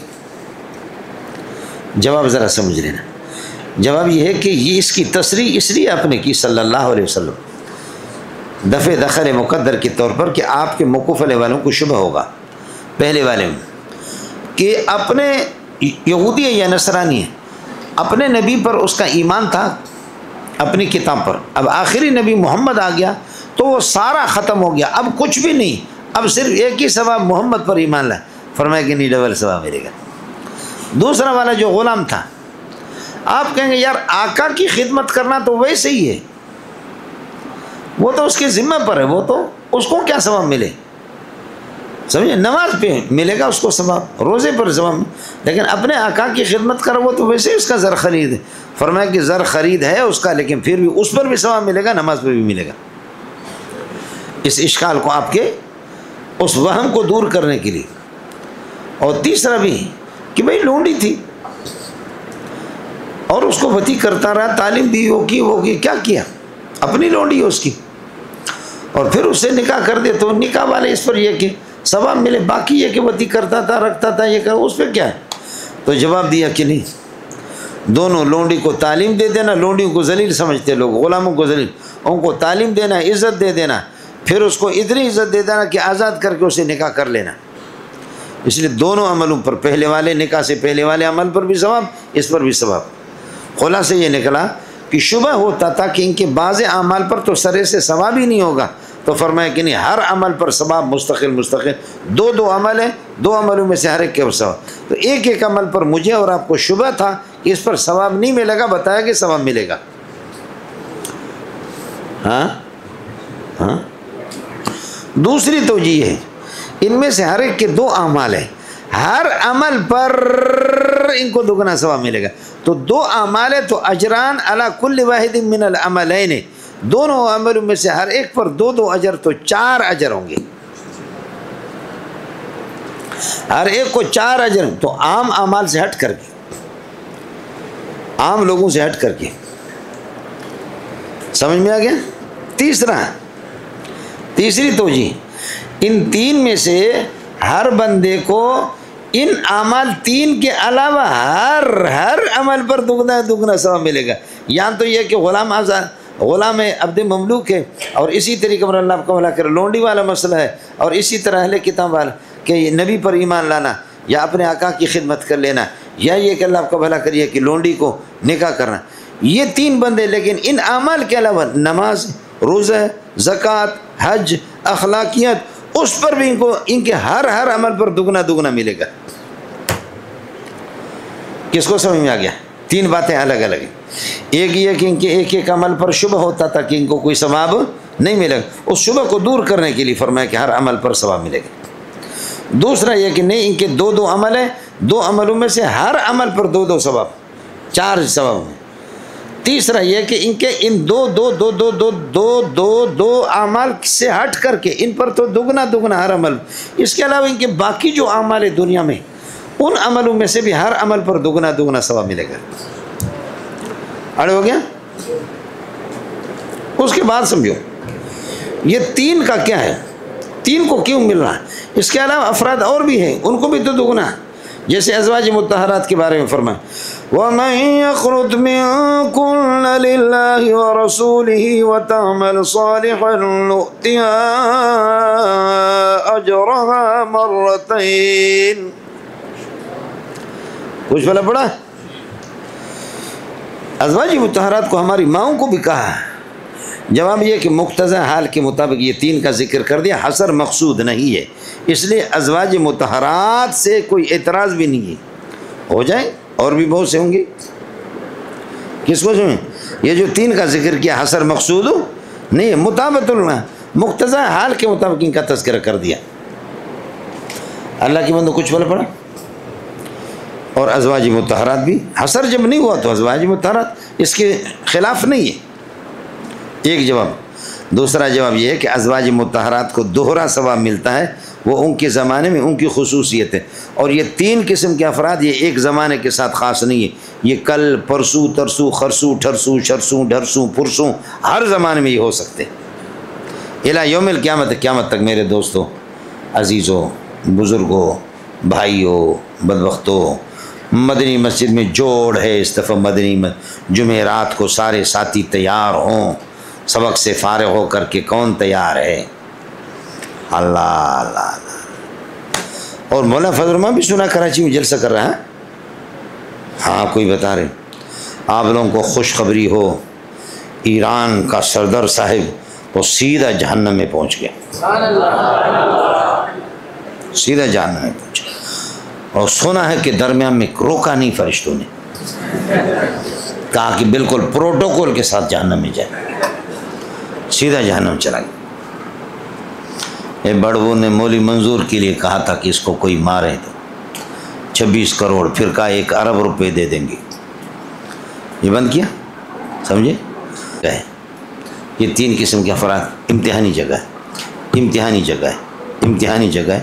جواب ذرا سمجھ لینا. جواب یہ ہے کہ یہ اس کی تصریح اس لیے آپ نے کی صلی اللہ علیہ وسلم دفع دخل مقدر کے طور پر کہ آپ کے موقوف علیہ والوں کو شبہ ہوگا، پہلے والے میں، کہ اپنے یہودی ہے یا نصرانی ہے، اپنے نبی پر اس کا ایمان تھا، اپنی کتاب پر. اب آخری نبی محمد آ گیا تو وہ سارا ختم ہو گیا، اب کچھ بھی نہیں، اب صرف ایک ہی ثواب محمد پر ایمان لائے. فرمایا کہ نہیں، ڈبل ثواب ملے گا. دوسرا والا جو غلام تھا، آپ کہیں گے یار آقا کی خدمت کرنا تو ویسے ہی ہے، وہ تو اس کے ذمہ پر ہے، وہ تو اس کو کیا ثواب ملے؟ سمجھے؟ نماز پہ ملے گا اس کو ثواب، روزے پر ثواب، لیکن اپنے آقا کی خدمت کر وہ تو ویسے اس کا زر خرید ہے. فرمایا کہ زر خرید ہے اس کا، لیکن پھر بھی اس پر بھی ثواب ملے گا، نماز پہ بھی ملے گا. اس اشکال کو آپ کے اس وہم کو دور کرنے کے لیے. اور تیسرا بھی کہ بھئی لونڈی تھی اور اس کو وتی کرتا رہا، تعلیم دی، وہ کی کیا کیا، اپنی لونڈی ہے اس کی، اور پھر اس سے نکاح کر دے تو نکاح والے اس پر یہ کہ ثواب ملے، باقی یہ کہ وتی کرتا تھا، رکھتا تھا، یہ کر اس پہ کیا ہے. تو جواب دیا کہ نہیں، دونوں لونڈی کو تعلیم دے دینا، لونڈیوں کو ذلیل سمجھتے لوگ، غلاموں کو ذلیل، ان کو تعلیم دینا، عزت دے دینا، پھر اس کو اتنی عزت دے دینا کہ آزاد کر کے اسے نکاح کر لینا. اس لیے دونوں عملوں پر، پہلے والے نکاح سے پہلے والے عمل پر بھی ثواب، اس پر بھی ثواب. خلاصہ یہ نکلا کہ شبہ ہوتا تھا کہ ان کے بعض اعمال پر تو سرے سے ثواب ہی نہیں ہوگا، تو فرمایا کہ نہیں، ہر عمل پر ثواب مستقل 2 عمل ہیں، 2 عملوں میں سے ہر ایک کے ثواب. تو ایک عمل پر مجھے اور آپ کو شبہ تھا کہ اس پر ثواب نہیں ملے گا، بتایا کہ ثواب ملے گا. ہاں. دوسری توجیہ ہے، ان میں سے ہر ایک کے 2 اعمال ہیں، ہر عمل پر ان کو 2 ثواب ملے گا. تو 2 اعمال ہے تو اجران علی کل واحد من العملین، دونوں عملوں میں سے ہر ایک پر 2 اجر، تو 4 اجر ہوں گے، ہر ایک کو 4 اجر. تو عام اعمال سے ہٹ کر کے، عام لوگوں سے ہٹ کر کے. سمجھ میں آ گیا؟ تیسری توجیہ، ان 3 میں سے ہر بندے کو ان اعمال 3 کے علاوہ ہر عمل پر 2 ثواب ملے گا. یہاں تو یہ کہ غلام ہے، عبد مملوک ہے، اور اسی طریقے پر اللہ آپ کا بھلا کرے لونڈی والا مسئلہ ہے، اور اسی طرح اہل کتاب والا کہ نبی پر ایمان لانا یا اپنے آقا کی خدمت کر لینا، یا یہ کہ اللہ آپ کا بھلا کریے کہ لونڈی کو نکاح کرنا. یہ 3 بندے، لیکن ان اعمال کے علاوہ نماز، روزہ، زکوٰۃ، حج، اخلاقیات، اس پر بھی ان کے ہر عمل پر 2 ملے گا. کس کو سمجھ میں آ گیا؟ 3 باتیں الگ الگ ہیں. ایک یہ کہ ان کے ایک عمل پر شبہ ہوتا تھا کہ ان کو کوئی ثواب نہیں ملے گا، اس شبہ کو دور کرنے کے لیے فرمایا کہ ہر عمل پر ثواب ملے گا. دوسرا یہ کہ نہیں، ان کے دو دو عمل ہیں، دو عملوں میں سے ہر عمل پر دو دو ثواب، 4 ثواب ہیں۔ تیسرا یہ کہ ان کے ان دو اعمال سے ہٹ کر کے ان پر تو دگنا ہر عمل، اس کے علاوہ ان کے باقی جو اعمال ہے دنیا میں، ان عملوں میں سے بھی ہر عمل پر دگنا ثواب ملے گا۔ اڑ ہو گیا؟ اس کے بعد سمجھو یہ 3 کا کیا ہے، 3 کو کیوں مل رہا ہے؟ اس کے علاوہ افراد اور بھی ہیں، ان کو بھی تو دگنا ہے، جیسے ازواج مطہرات کے بارے میں فرمایا وَمَن يَقْنُتْ مِنكُنَّ لِلَّهِ وَرَسُولِهِ وَتَعْمَلْ صَالِحًا نُؤْتِهَا أَجْرَهَا مَرَّتَيْن۔ کچھ بلا پڑا؟ ازواج مطہرات کو ہماری ماؤں کو بھی کہا ہے۔ جواب یہ کہ مقتضی حال کے مطابق یہ 3 کا ذکر کر دیا، حصر مقصود نہیں ہے، اس لیے ازواج مطہرات سے کوئی اعتراض بھی نہیں ہے، ہو جائے اور بھی بہت سے ہوں گے۔ کس کو سمجھیں؟ یہ جو 3 کا ذکر کیا حصر مقصود نہیں ہے، مطابق مقتضی حال کے مطابق ان کا تذکرہ کر دیا۔ اللہ کی بندو کچھ بلا پڑا؟ اور ازواج مطہرات بھی حصر جب نہیں ہوا تو ازواج مطہرات اس کے خلاف نہیں ہے، ایک جواب۔ دوسرا جواب یہ ہے کہ ازواج مطہرات کو دوہرا ثواب ملتا ہے، وہ ان کے زمانے میں ان کی خصوصیت ہے، اور یہ 3 قسم کے افراد یہ ایک زمانے کے ساتھ خاص نہیں ہے، یہ کل پرسوں ترسوں خرسوں ٹھرسوں شرسوں ڈھرسوں پرسوں ہر زمانے میں یہ ہو سکتے ہیں الی یوم القیامت، قیامت تک۔ میرے دوستوں، عزیزوں، بزرگوں، بھائیوں، بدبختوں، مدنی مسجد میں جوڑ ہے اس دفعہ، مدنی جمعرات کو سارے ساتھی تیار ہوں، سبق سے فارغ ہو کر کے کون تیار ہے؟ اللہ اللہ اللہ۔ اور مولانا فضل الرحمان بھی سنا کراچی میں جلسہ کر رہا ہے، ہاں کوئی بتا رہے آپ لوگوں کو خوشخبری ہو، ایران کا سردار صاحب وہ سیدھا جہنم میں پہنچ گیا، سیدھا جہنم میں پہنچ گیا، اور سنا ہے کہ درمیان میں روکا نہیں فرشتوں نے، کہا کہ بالکل پروٹوکول کے ساتھ جہنم میں جائے، سیدھا جہنم چلا گیا۔ بڑبو نے مولی منظور کے لیے کہا تھا کہ اس کو کوئی مارے تو 26 کروڑ، پھر کہا 1 ارب روپے دے دیں گے، یہ بند کیا، سمجھے؟ یہ 3 قسم کے افراد امتحانی جگہ ہے، امتحانی جگہ ہے، امتحانی جگہ ہے،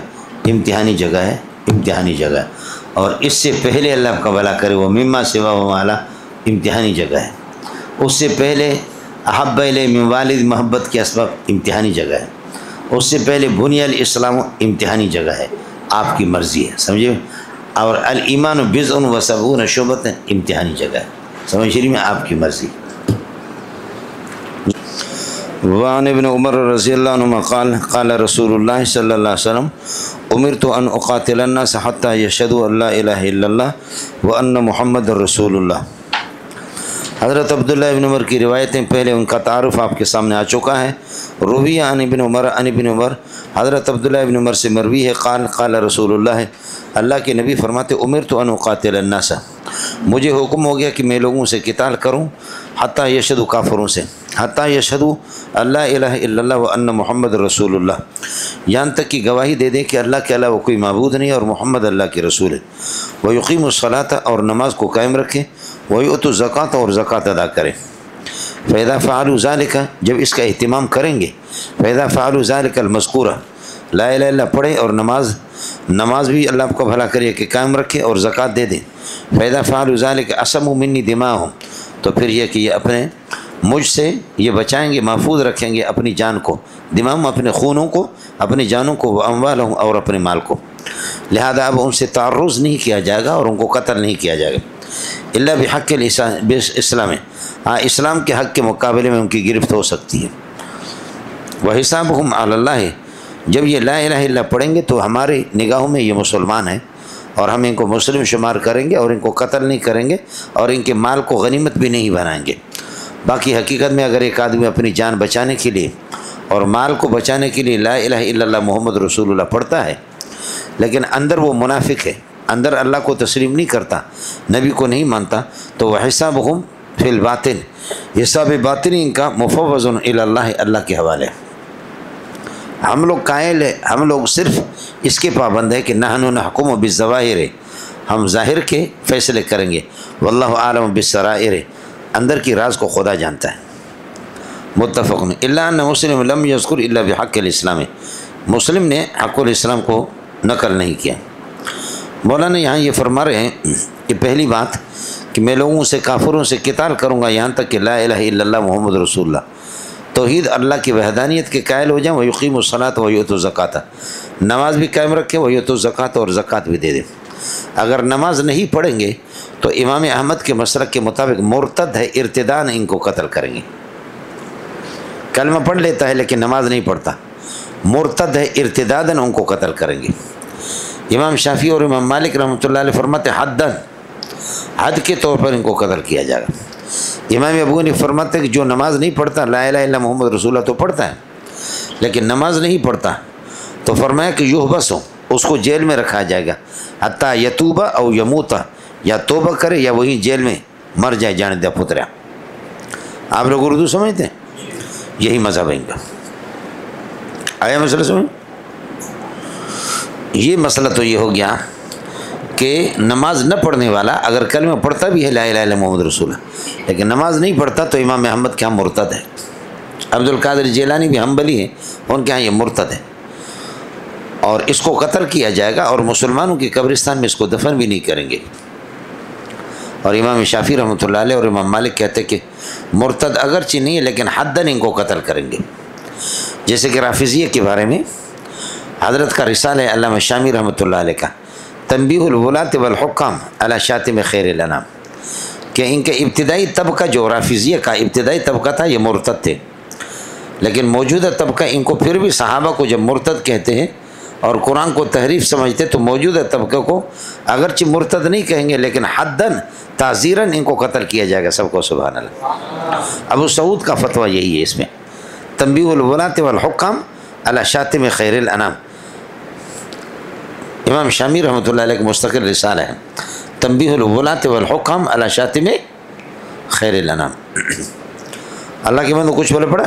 امتحانی جگہ ہے، امتحانی جگہ ہے، اور اس سے پہلے اللہ کا بھلا کرے وہ مما سوا و مالا امتحانی جگہ ہے، اس سے پہلے احب الیہ من والد محبت کے اسباب امتحانی جگہ ہے، اس سے پہلے بنی الاسلام امتحانی جگہ ہے، آپ کی مرضی ہے، سمجھے؟ اور الایمان بضع و سبعون شعبۃ امتحانی جگہ ہے، سمجھ رہی میں؟ آپ کی مرضی۔ وعن ابن عمر رضی اللہ عنہ قال قال رسول اللہ صلی اللہ علیہ وسلم امرت ان اقاتل الناس حتى يشهدوا ان لا الہ الا اللہ وان محمد رسول اللہ۔ حضرت عبداللہ ابن عمر کی روایتیں پہلے ان کا تعارف آپ کے سامنے آ چکا ہے۔ رویہ عن ابن عمر حضرت عبداللہ ابن عمر سے مروی ہے قال قال رسول اللہ، اللہ کے نبی فرماتے امرت ان اقاتل الناس، مجھے حکم ہو گیا کہ میں لوگوں سے قتال کروں، حتیٰ یشہدوا کافروں سے، حتیٰ یشہدوا اللہ الہ الا اللہ وان محمد رسول اللہ، یہاں تک کہ گواہی دے دیں کہ اللہ کے علاوہ کوئی معبود نہیں اور محمد اللہ کے رسول ہے، ویقیموا الصلاۃ، اور نماز کو قائم رکھیں، ویؤتوا الزکوٰۃ، اور زکوٰۃ ادا کریں۔ فإذا فعلوا ذلك، جب اس کا اہتمام کریں گے، فإذا فعلوا ذلك المذکورہ، لا الہ الا اللہ پڑھیں اور نماز بھی اللہ کو بھلا کرے کہ قائم رکھے اور زکوٰۃ دے دیں۔ فإذا فعلوا ذلك عصموا منی دماءهم، تو پھر یہ کہ یہ اپنے مجھ سے یہ بچائیں گے، محفوظ رکھیں گے اپنی جان کو، دماغ اپنے خونوں کو، اپنی جانوں کو، واموالہم، اور اپنے مال کو، لہذا اب ان سے تعرض نہیں کیا جائے گا اور ان کو قتل نہیں کیا جائے گا، الا بحق الاسلام، ہاں اسلام کے حق کے مقابلے میں ان کی گرفت ہو سکتی ہے۔ وحسابہم علی اللہ، جب یہ لا الہ الا اللہ پڑھیں گے تو ہماری نگاہوں میں یہ مسلمان ہیں اور ہم ان کو مسلم شمار کریں گے اور ان کو قتل نہیں کریں گے اور ان کے مال کو غنیمت بھی نہیں بنائیں گے۔ باقی حقیقت میں اگر ایک آدمی اپنی جان بچانے کے لیے اور مال کو بچانے کے لیے لا الہ الا اللہ محمد رسول اللہ پڑھتا ہے، لیکن اندر وہ منافق ہے، اندر اللہ کو تسلیم نہیں کرتا، نبی کو نہیں مانتا، تو وہ حسابہم فی الباطن، حساب باطنی ان کا مفوض الی اللہ، اللہ کے حوالے، ہم لوگ قائل ہے، ہم لوگ صرف اس کے پابند ہے کہ نحن نحکم بالظواہر، ہم ظاہر کے فیصلے کریں گے، واللہ عالم بالسرائر، اندر کی راز کو خدا جانتا ہے۔ متفق الا ان مسلم لم یذکر الا بحق الاسلام، مسلم نے حق الاسلام کو نقل نہیں کیا۔ مولانا یہاں یہ فرما رہے ہیں کہ پہلی بات کہ میں لوگوں سے کافروں سے قتال کروں گا یہاں تک کہ لا الہ الا اللہ محمد رسول اللہ، توحید اللہ کی وحدانیت کے قائل ہو جائیں، ویقیم الصلاۃ ویؤتوا الزکاۃ، نماز بھی قائم رکھیں، ویؤتوا الزکاۃ، اور زکوٰۃ بھی دے دیں۔ اگر نماز نہیں پڑھیں گے تو امام احمد کے مسلک کے مطابق مرتد ہے، ارتدان ان کو قتل کریں گے۔ کلمہ پڑھ لیتا ہے لیکن نماز نہیں پڑھتا، مرتد ہے، ارتداداً ان کو قتل کریں گے۔ امام شافعی اور امام مالک رحمۃ اللہ علیہ فرماتے ہیں حداً، حد کے طور پر ان کو قتل کیا جائے گا۔ امام ابو حنیفہ فرماتے ہیں کہ جو نماز نہیں پڑھتا، لا الہ الا محمد رسول اللہ تو پڑھتا ہے لیکن نماز نہیں پڑھتا، تو فرمایا کہ یحبس ہو، اس کو جیل میں رکھا جائے گا، حتیٰ یتوبہ او یموتا، یا توبہ کرے یا وہیں جیل میں مر جائے، جانے دیا پترا۔ آپ لوگ اردو سمجھتے ہیں؟ یہی مذہب ہے ان کا۔ آیا مسئلہ سمجھ؟ یہ مسئلہ تو یہ ہو گیا کہ نماز نہ پڑھنے والا اگر کلمہ پڑھتا بھی ہے لا الہ الا محمد رسول اللہ لیکن نماز نہیں پڑھتا تو امام احمد کے ہاں مرتد ہے۔ عبد القادر جیلانی بھی حنبلی ہیں، ان کے ہاں یہ مرتد ہے اور اس کو قتل کیا جائے گا، اور مسلمانوں کی قبرستان میں اس کو دفن بھی نہیں کریں گے۔ اور امام شافعی رحمۃ اللہ علیہ اور امام مالک کہتے کہ مرتد اگرچہ نہیں ہے لیکن حداً ان کو قتل کریں گے۔ جیسے کہ رافضیہ کے بارے میں حضرت کا رسالہ ہے علامہ شامی رحمۃ اللہ علیہ کا، تنبیہ الولاۃ والحکام علی شاتم خیر الانام، کہ ان کے ابتدائی طبقہ جو رافضیہ کا ابتدائی طبقہ تھا یہ مرتد تھے، لیکن موجودہ طبقہ ان کو پھر بھی صحابہ کو جب مرتد کہتے ہیں اور قرآن کو تحریف سمجھتے تو موجودہ طبقہ کو اگرچہ مرتد نہیں کہیں گے لیکن حداً تعزیراً ان کو قتل کیا جائے گا۔ سب کو سبحان اللہ۔ ابو سعود کا فتویٰ یہی ہے اس میں، تنبیہ الولاۃ والحکام علی شاتم خیر الانام، امام شامی رحمۃ اللہ علیہ کا مستقل رسالہ ہے، تنبیہ الولاۃ والحکام علی شاتم خیر الانام۔ اللہ کے بندو کچھ بولے پڑا؟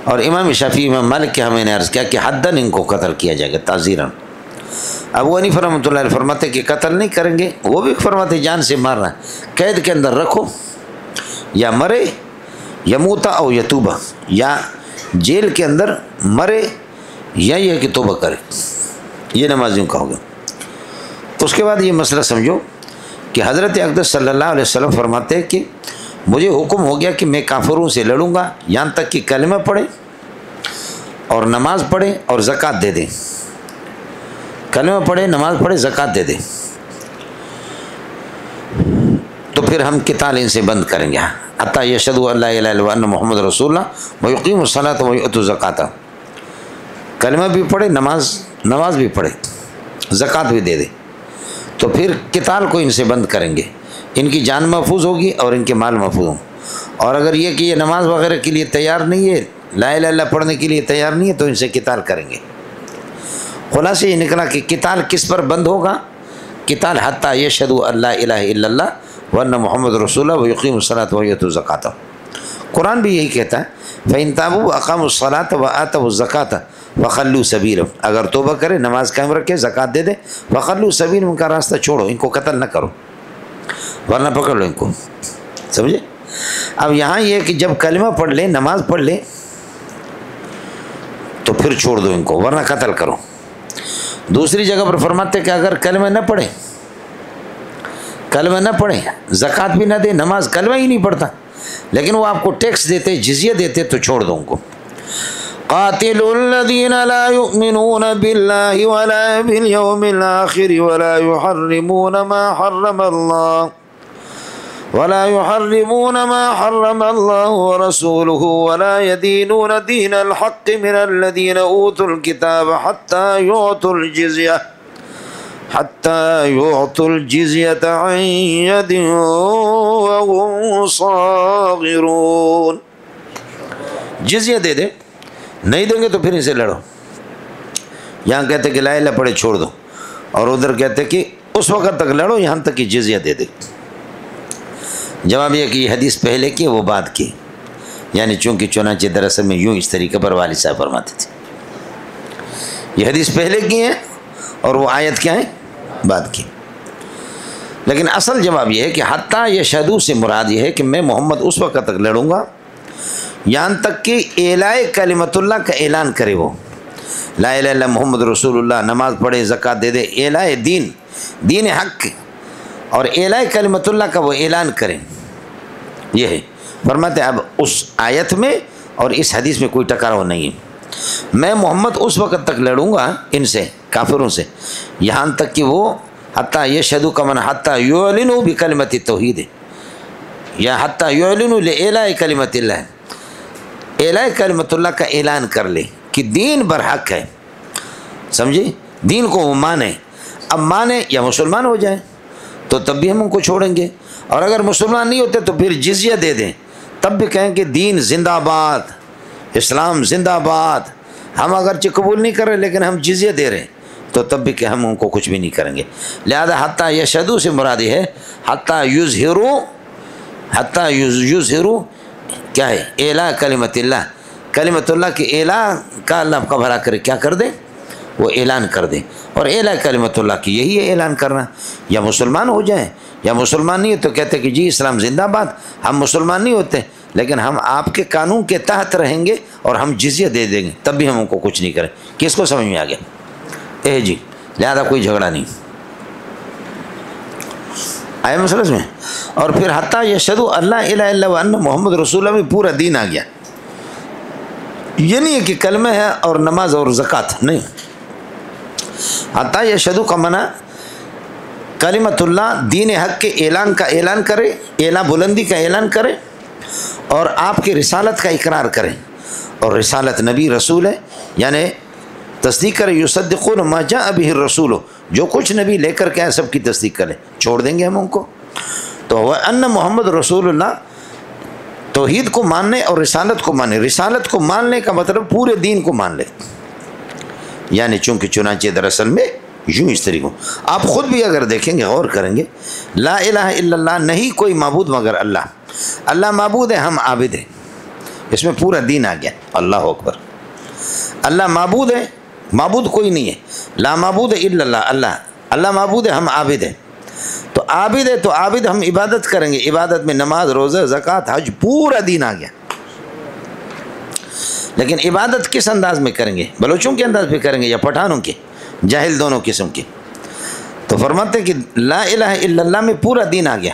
اور امام شافعی امام مالک کے ہمیں نے عرض کیا کہ حداً ان کو قتل کیا جائے گا تعزیراً۔ ابو حنیفہ رحمۃ اللہ علیہ فرماتے کہ قتل نہیں کریں گے، وہ بھی فرماتے جان سے مارنا ہے، قید کے اندر رکھو، یا مرے یموتا او یتوبہ، یا جیل کے اندر مرے یا یہ کہ توبہ کرے، یہ نمازیوں کا ہوگا۔ اس کے بعد یہ مسئلہ سمجھو کہ حضرت اقدس صلی اللہ علیہ وسلم فرماتے ہیں کہ مجھے حکم ہو گیا کہ میں کافروں سے لڑوں گا یہاں تک کہ کلمہ پڑھیں اور نماز پڑھیں اور زکوٰۃ دے دیں، کلمہ پڑھیں، نماز پڑھیں، زکوٰۃ دے دیں، تو پھر ہم قتال ان سے بند کریں گے، حتیٰ یشہدوا ان لا الہ الا اللہ وان محمد رسول اللہ ویقیموا الصلاۃ ویؤتوا الزکاۃ، کلمہ بھی پڑھے، نماز بھی پڑھے، زکوٰۃ بھی دے دے، تو پھر قتال کو ان سے بند کریں گے، ان کی جان محفوظ ہوگی اور ان کے مال محفوظ ہوں۔ اور اگر یہ کہ یہ نماز وغیرہ کے لیے تیار نہیں ہے، لا الہ الا اللہ پڑھنے کے لیے تیار نہیں ہے، تو ان سے قتال کریں گے۔ خلاصہ یہ نکلا کہ قتال کس پر بند ہوگا؟ قتال حتیٰ یشہدوا ان لا الہ الا اللہ وان محمد رسول اللہ ویقیموا الصلاۃ ویؤتوا الزکاۃ۔ قرآن بھی یہی کہتا ہے فإن تابوا وأقاموا الصلاۃ وآتوا الزکاۃ فخلوا سبیلہم، اگر توبہ کرے، نماز قائم رکھے، زکوٰۃ دے دے، فخلوا سبیلہم، ان کا راستہ چھوڑو، ان کو قتل نہ کرو ورنہ پکڑ لو ان کو، سمجھے؟ اب یہاں یہ کہ جب کلمہ پڑھ لیں، نماز پڑھ لیں، تو پھر چھوڑ دو ان کو ورنہ قتل کرو۔ دوسری جگہ پر فرماتے کہ اگر کلمہ نہ پڑھیں، کلمہ نہ پڑھیں، زکوٰۃ بھی نہ دے، نماز، کلمہ ہی نہیں پڑھتا، لیکن وہ آپ کو ٹیکس دیتے، جزیہ دیتے، تو چھوڑ دو ان کو۔ قاتلوا الذين لا يؤمنون بالله ولا باليوم الآخر ولا يحرمون ما حرم الله ورسوله ولا يدينون دين الحق من الذين أوتوا الكتاب حتى يعطوا الجزية عن يد وهم صاغرون۔ جزیہ دے دے، نہیں دیں گے تو پھر اسے لڑو۔ یہاں کہتے کہ لا الہ پڑھے چھوڑ دو، اور ادھر کہتے کہ اس وقت تک لڑو یہاں تک کہ جزیہ دے دے۔ جواب یہ کہ یہ حدیث پہلے کی، وہ بعد کی، یعنی چونکہ چنانچہ دراصل میں یوں اس طریقے پر والد صاحب فرماتے تھے. یہ حدیث پہلے کی ہے اور وہ آیت کیا ہے؟ بعد کی. لیکن اصل جواب یہ ہے کہ حتیٰ یشہدو سے مراد یہ ہے کہ میں محمد اس وقت تک لڑوں گا یہاں تک کہ اعلائے کلمت اللہ کا اعلان کرے. وہ لا الہ الا اللہ محمد رسول اللہ، نماز پڑھے، زکوٰۃ دے دے، اعلائے دین حق اور اعلائے کلمت اللہ کا وہ اعلان کریں. یہ ہے فرماتے ہیں. اب اس آیت میں اور اس حدیث میں کوئی ٹکراؤ نہیں ہے. میں محمد اس وقت تک لڑوں گا ان سے، کافروں سے، یہاں تک کہ وہ حتیٰ یشہدو کا معنی حتیٰ یعلنوا بکلمت التوحید ہے، یا حتیٰ یعلنوا لإعلاء کلمت اللہ، اعلاء کلمت اللہ کا اعلان کر لے کہ دین برحق ہے. سمجھے؟ دین کو وہ مانے. اب مانے یا مسلمان ہو جائیں تو تب بھی ہم ان کو چھوڑیں گے، اور اگر مسلمان نہیں ہوتے تو پھر جزیہ دے دیں، تب بھی کہیں کہ دین زندہ باد، اسلام زندہ باد. ہم اگرچہ قبول نہیں کر رہے لیکن ہم جزیہ دے رہے ہیں، تو تب بھی کہ ہم ان کو کچھ بھی نہیں کریں گے. لہذا حتیٰ یشہدو سے مراد ہے حتیٰ یظہروا کیا ہے؟ اعلاء کلمت اللہ، کلمت اللہ کی اعلاء کا اللہ کا بھلا کرے، کیا کر دیں؟ وہ اعلان کر دیں. اور اعلاء کلمت اللہ کی یہی ہے اعلان کرنا. یا مسلمان ہو جائیں یا مسلمان نہیں ہو تو کہتے کہ جی اسلام زندہ باد، ہم مسلمان نہیں ہوتے لیکن ہم آپ کے قانون کے تحت رہیں گے اور ہم جزیہ دے دیں گے، تب بھی ہم ان کو کچھ نہیں کریں. کس کو سمجھ میں آ گیا؟ جی لہذا کوئی جھگڑا نہیں. آئے مسئلہ میں. اور پھر حتیٰ یشہدو اللہ الہ الا اللہ وان محمد رسول اللہ میں پورا دین آ گیا. یہ نہیں ہے کہ کلمہ ہے اور نماز اور زکوٰۃ نہیں. حتیٰ یشہدو کا معنی کلمت اللہ، دین حق کے اعلان کا اعلان کرے، اعلان بلندی کا اعلان کرے، اور آپ کی رسالت کا اقرار کریں. اور رسالت نبی رسول ہے، یعنی تصدیق کرے. یصدقون ما جاء به الرسول، جو کچھ نبی لے کر کے آئے سب کی تصدیق کریں. چھوڑ دیں گے ہم ان کو؟ تو ان محمد رسول اللہ، توحید کو ماننے اور رسالت کو ماننے. رسالت کو ماننے کا مطلب پورے دین کو مان لے. یعنی چونکہ چنانچہ دراصل میں یوں اس طریقے آپ خود بھی اگر دیکھیں گے، غور کریں گے، لا الہ الا اللہ، نہیں کوئی معبود مگر اللہ. اللہ معبود ہے، ہم عابد ہیں. اس میں پورا دین آ گیا. اللہ اکبر. اللہ معبود ہے، معبود کوئی نہیں ہے. لا معبود الا اللہ، اللہ معبود ہے، ہم عابد ہیں. تو عابد ہے تو عابد ہم عبادت کریں گے. عبادت میں نماز، روزہ، زکوٰۃ، حج، پورا دین آ گیا. لیکن عبادت کس انداز میں کریں گے؟ بلوچوں کے انداز پہ کریں گے یا پٹھانوں کے؟ جاہل دونوں قسم کے. تو فرماتے ہیں کہ لا الہ الا اللہ میں پورا دین آ گیا.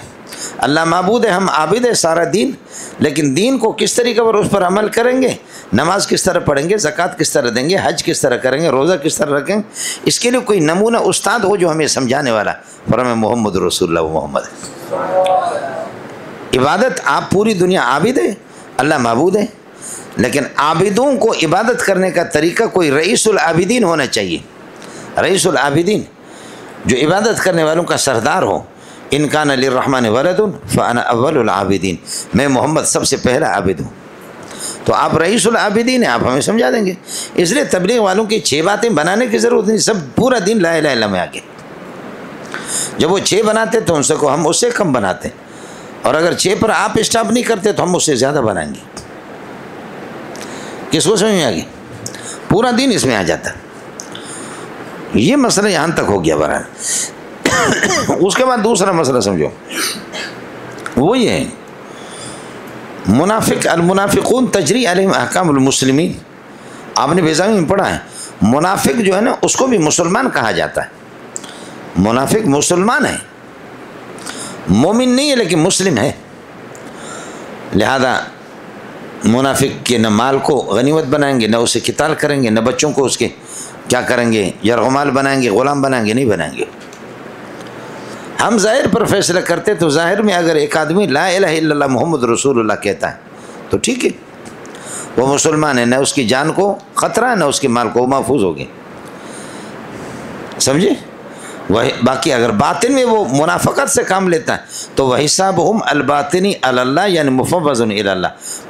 اللہ معبود ہے، ہم عابد ہے، سارا دین. لیکن دین کو کس طریقے پر اس پر عمل کریں گے؟ نماز کس طرح پڑھیں گے، زکوٰۃ کس طرح دیں گے، حج کس طرح کریں گے، روزہ کس طرح رکھیں گے. اس کے لیے کوئی نمونہ استاد ہو جو ہمیں سمجھانے والا. فرمایا محمد رسول اللہ محمد. عبادت آپ پوری دنیا عابد ہے، اللہ معبود ہے، لیکن عابدوں کو عبادت کرنے کا طریقہ کوئی رئیس العابدین ہونا چاہیے. رئیس العابدین جو عبادت کرنے والوں کا سردار ہو. ان کان للرحمن ولد فانا اول العابدین، میں محمد سب سے پہلا عابد ہوں. تو آپ رئیس العابدین ہیں، آپ ہمیں سمجھا دیں گے. اس لیے تبلیغ والوں کی 6 باتیں بنانے کی ضرورت نہیں، سب پورا دین لا الہ الا اللہ میں آگے. جب وہ 6 بناتے تو ان سے کو ہم اس سے کم بناتے، اور اگر 6 پر آپ اسٹاپ نہیں کرتے تو ہم اس سے زیادہ بنائیں گے. کس کو سمجھ میں آگے؟ پورا دین اس میں آ جاتا. یہ مسئلہ یہاں تک ہو گیا برحال. اس کے بعد دوسرا مسئلہ سمجھو، وہ یہ ہے منافق. المنافقون تجری علیہم احکام المسلمین. آپ نے بیزامی میں پڑھا ہے، منافق جو ہے نا اس کو بھی مسلمان کہا جاتا ہے. منافق مسلمان ہے، مومن نہیں ہے لیکن مسلم ہے. لہذا منافق کے نہ مال کو غنیمت بنائیں گے، نہ اسے قتال کریں گے، نہ بچوں کو اس کے کیا کریں گے، یرغمال بنائیں گے، غلام بنائیں گے، نہیں بنائیں گے. ہم ظاہر پر فیصلہ کرتے تو ظاہر میں اگر ایک آدمی لا الہ الا اللہ محمد رسول اللہ کہتا ہے تو ٹھیک ہے، وہ مسلمان ہے، نہ اس کی جان کو خطرہ ہے نہ اس کے مال کو، وہ محفوظ ہو گئے. سمجھے؟ وہی باقی اگر باطن میں وہ منافقت سے کام لیتا ہے تو وہ حسابہم الباطنی علی اللہ، یعنی مفوض الی اللہ.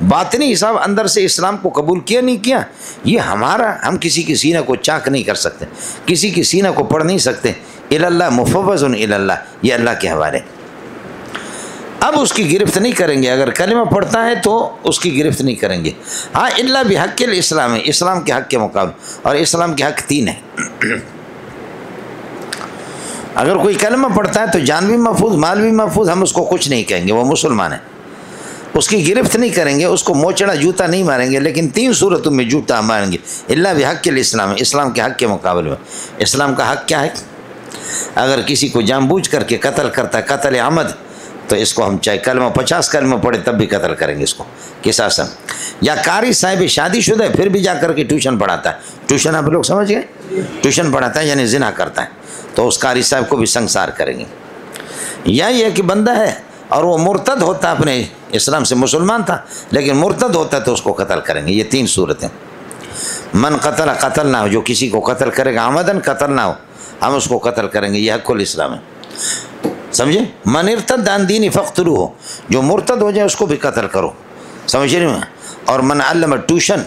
باطنی حساب اندر سے اسلام کو قبول کیا نہیں کیا یہ ہمارا، ہم کسی کی سینہ کو چاک نہیں کر سکتے، کسی کی سینہ کو پڑھ نہیں سکتے. الی اللہ، مفوض الی اللہ، یہ اللہ کے حوالے. اب اس کی گرفت نہیں کریں گے، اگر کلمہ پڑھتا ہے تو اس کی گرفت نہیں کریں گے، ہاں الا بحق الاسلام ہے، اسلام کے حق کے مقابل، اور اسلام کے حق 3 ہیں۔ اگر کوئی کلمہ پڑھتا ہے تو جان بھی محفوظ، مال بھی محفوظ، ہم اس کو کچھ نہیں کہیں گے، وہ مسلمان ہے، اس کی گرفت نہیں کریں گے، اس کو موچڑا جوتا نہیں ماریں گے، لیکن 3 صورتوں میں جوتا ماریں گے، الا بحق الاسلام، اسلام کے حق کے مقابل میں۔ اسلام کا حق کیا ہے؟ اگر کسی کو جان بوجھ کر کے قتل کرتا ہے، قتل عمد، تو اس کو ہم چاہے کلمہ 50 کلمہ پڑھے تب بھی قتل کریں گے اس کو قصاصاً۔ یا قاری صاحب شادی شدہ ہے پھر بھی جا کر کے ٹیوشن پڑھاتا ہے، ٹیوشن آپ لوگ سمجھ گئے، ٹیوشن پڑھاتا ہے یعنی زنا کرتا ہے، تو اس قاری صاحب کو بھی سنسار کریں گے۔ یا یہ کہ بندہ ہے اور وہ مرتد ہوتا، اپنے اسلام سے مسلمان تھا لیکن مرتد ہوتا تو اس کو قتل کریں گے۔ یہ 3 صورتیں۔ من قتل، قتل نہ ہو، جو کسی کو قتل کرے گا عمدن، قتل نہ ہو، ہم اس کو قتل کریں گے، یہ حق الاسلام ہے، سمجھے؟ من ارتد عن دین فاقتلوہ، جو مرتد ہو جائے اس کو بھی قتل کرو، سمجھ رہے ہیں؟ اور من علم ٹیوشن،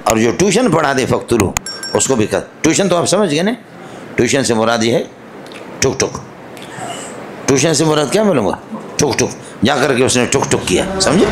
اور جو ٹیوشن پڑھا دے فاقتلوہ، اس کو بھی قتل۔ ٹیوشن تو آپ سمجھ گئے نا، ٹیوشن سے مراد یہ ہے ٹک ٹک، ٹیوشن سے مراد کیا بولوں گا؟ ٹک ٹک، جا کر کے اس نے ٹک ٹک کیا، سمجھے؟